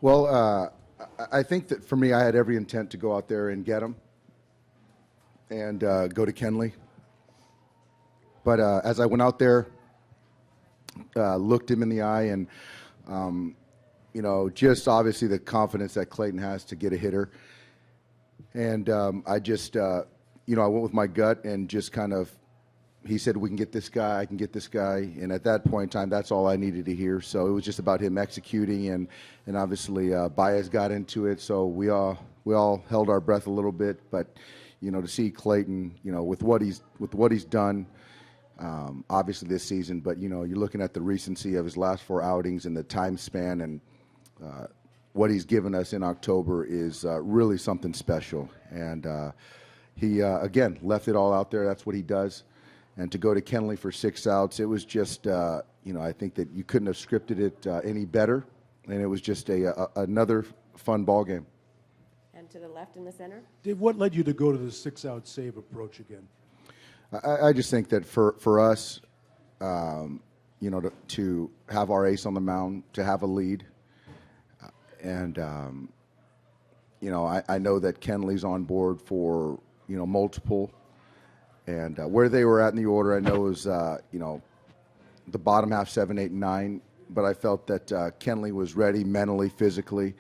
Well, I think that for me, I had every intent to go out there and get him and go to Kenley. But as I went out there, looked him in the eye, and, just obviously the confidence that Clayton has to get a hitter. And I just, I went with my gut and just kind of, he said, we can get this guy, I can get this guy. And at that point in time, that's all I needed to hear. So it was just about him executing, and obviously Baez got into it. So we all held our breath a little bit. But, to see Clayton, with what he's done, obviously this season, but, you're looking at the recency of his last 4 outings and the time span, and what he's given us in October is really something special. And he, again, left it all out there. That's what he does. And to go to Kenley for 6 outs, it was just, I think that you couldn't have scripted it any better. And it was just another fun ball game. And to the left in the center? Dave, what led you to go to the 6-out save approach again? I just think that for us, to have our ace on the mound, to have a lead, and, I know that Kenley's on board for, multiple. And where they were at in the order, I know was, the bottom half, 7, 8, and 9. But I felt that Kenley was ready mentally, physically.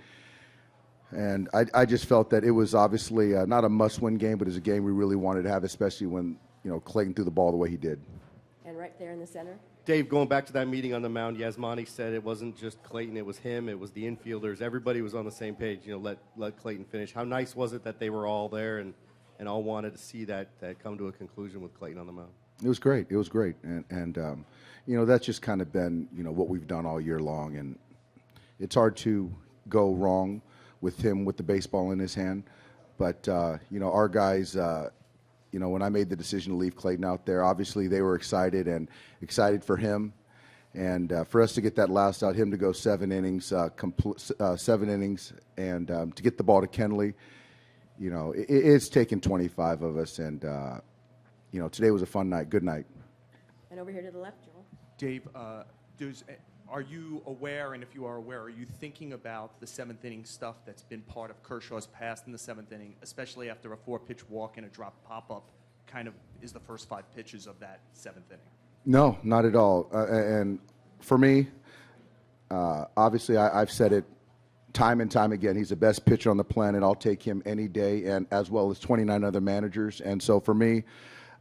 And I just felt that it was obviously not a must-win game, but it was a game we really wanted to have, especially when, Clayton threw the ball the way he did. And right there in the center? Dave, going back to that meeting on the mound, Yasmani said it wasn't just Clayton, it was him, it was the infielders. Everybody was on the same page, let Clayton finish. How nice was it that they were all there and all wanted to see that come to a conclusion with Clayton on the mound? It was great. It was great. And that's just kind of been, what we've done all year long. And it's hard to go wrong with him with the baseball in his hand. But, our guys, when I made the decision to leave Clayton out there, obviously they were excited for him. And for us to get that last out, him to go 7 innings, 7 innings, and to get the ball to Kenley, it's taken 25 of us, and, today was a fun night, good night. And over here to the left, Joel. Dave, are you aware, and if you are aware, are you thinking about the 7th inning stuff that's been part of Kershaw's past in the 7th inning, especially after a 4-pitch walk and a drop pop-up kind of is the first 5 pitches of that 7th inning? No, not at all. And for me, obviously I've said it time and time again, he's the best pitcher on the planet. I'll take him any day, and as well as 29 other managers. And so for me,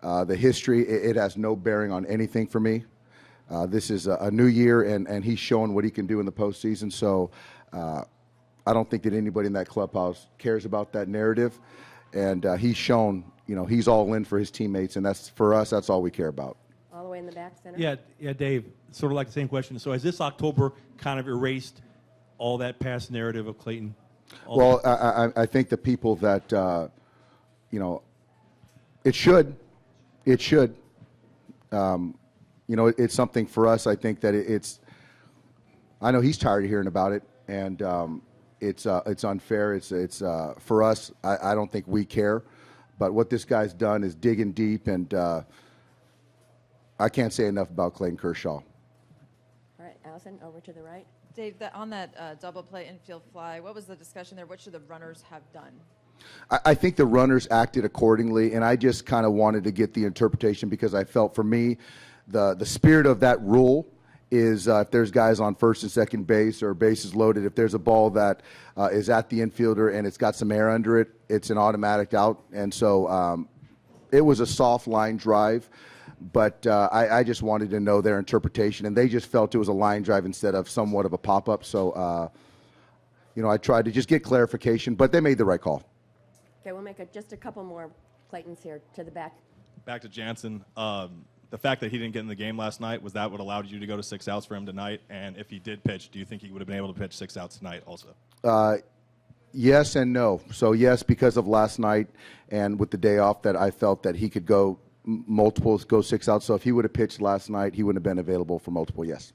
the history, it has no bearing on anything for me. This is a new year, and he's showing what he can do in the postseason. So I don't think that anybody in that clubhouse cares about that narrative. And he's shown, he's all in for his teammates, and that's, for us, that's all we care about. All the way in the back center? Yeah, Dave, sort of like the same question. So has this October kind of erased all that past narrative of Clayton? Well, I think the people that, it should. It's something for us. I think that I know he's tired of hearing about it, and it's unfair. It's for us, I don't think we care. But what this guy's done is digging deep, and I can't say enough about Clayton Kershaw. All right, Allison, over to the right. Dave, on that double play infield fly, what was the discussion there? What should the runners have done? I think the runners acted accordingly, and I just kind of wanted to get the interpretation because I felt, for me, the spirit of that rule is if there's guys on first and second base or bases loaded, if there's a ball that is at the infielder and it's got some air under it, it's an automatic out. And so it was a soft line drive. But I just wanted to know their interpretation, and they just felt it was a line drive instead of somewhat of a pop-up. So, I tried to just get clarification, but they made the right call. Okay, we'll make just a couple more Claytons here to the back. Back to Jansen. The fact that he didn't get in the game last night, was that what allowed you to go to 6 outs for him tonight? And if he did pitch, do you think he would have been able to pitch 6 outs tonight also? Yes and no. So, yes, because of last night and with the day off, that I felt that he could go multiples, go 6 outs. So if he would have pitched last night, he wouldn't have been available for multiple, yes.